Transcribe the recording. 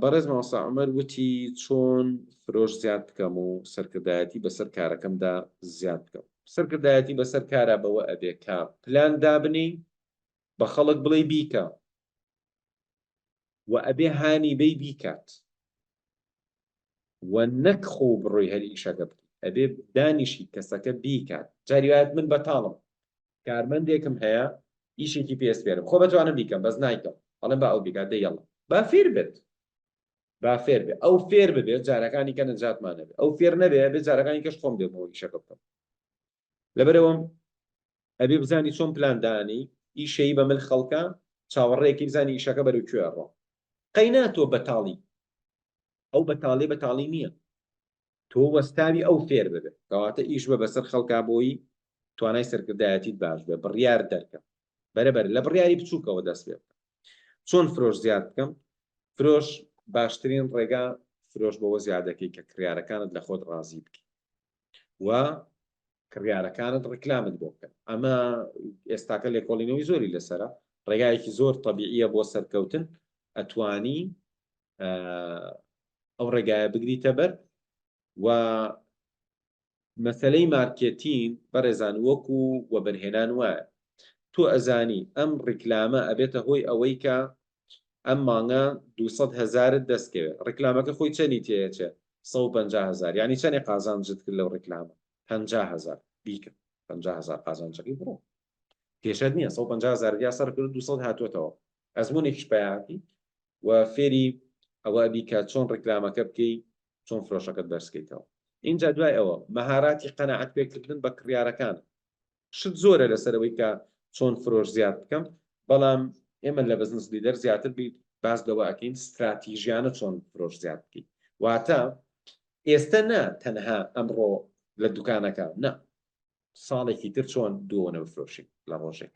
بەڕێز مامۆستا عومەر وتی چۆن فرۆش زیاد بکەم و سەرکردایەتی بەسەر کارەکەمدا زیاد بکەم. سەرکردایەتی بەسەر کارە بەوە ئەبێ کا پلان دابنی بە خەڵک بڵێ بیکە و ئەبێ هانیبەی بیکات و نەک خۆ بڕۆی هەر ئیشەکە بکەیت ئەبێ دانیشی کەسەکە بیکات. جاریوایەت من بەتاڵم کارمەندێکم هەیە ئیشێکی پێسپێرم خۆ بەتوانم بیکەم بەس نایکەم ئەڵێم با ئەو بیکات دەیەڵم با فێر بێت با فێر بێ ئەو فێر ببێت جارەکانی کە نەجاتمانە بێت ئەو فێر نەبێ بێت جارەکانی کەش خۆم دێمەوە ئیشەکە بکەم. لەبەرەوەم ئەبێ بزانی چۆن پلاندانی ئیشەی بە مل خەڵکە چاوەڕێکی بزانی ئیشەکە بەرەو کوێ ڕۆ قەینا تۆ بەتاڵی ئەو بەتاڵی نییە تۆ وەستاوی ئەو فێر ببێت کەواتە ئیش بە بەسەر خەڵکا بۆی توانای سەرکردایەتیت باش بێ بڕیار دەرکە بەرەبەر لە بڕیاری بچووکەوە دەست پێ بکە. چۆن فرۆش زیاد بکەم؟ فرۆش باشترین ڕێگا فرۆش بەوە زیادەکەی کە کڕیارەکانت لە خۆت ڕازی بکەیت و کڕیارەکانت ڕکلامت بۆ بکەن. ئەمە ئێستاکە لێکۆڵینەوەی زۆری لەسەرە ڕێگایەکی زۆر تەبیعیە بۆ سەرکەوتن ئەتوانی ئەو ڕێگایە بگریتە بەر و مەسەلەی مارکێتین بەڕێزان وەکو وەبەرهێنان وایە تۆ ئەزانی ئەم ڕیکلامە ئەبێتە هۆی ئەوەی کە ئەم مانگە 200,000 دەستکەوێت ڕیکلامەکە خۆی چەندی تێچێ 150,000 یعنی چەندی قازانجت کرد لەو ڕیکلامە 50,000 بیکە 50,000 قازانجەکەی بڕۆ کێشەت نییە 150,000 یا سەر کرد 200 هاتوێتەوە ئەزمونێکیش پیاکی و فێری ئەوە بیکە چۆن ڕیکلامەکە بکەی چۆن فرۆشەکەت بەرزکەیتەوە. اینجا دوای ئەوە مەهاراتی قەناعەت پێکردن بە کڕیارەکان شت زۆرە لەسەرەوەی کە چۆن فرۆش زیاد بکەم بەڵام ئێمە لە بزنس لیدەر زیاتر باس لەوە ئەکەین استراتیژیانە چۆن فرۆش زیاد بکەیت واتە ئێستا نا تەنها ئەمڕۆ لە دوکانەکە نا ساڵێکی تر چۆن دووەنە بفرۆشی لە ڕۆژێک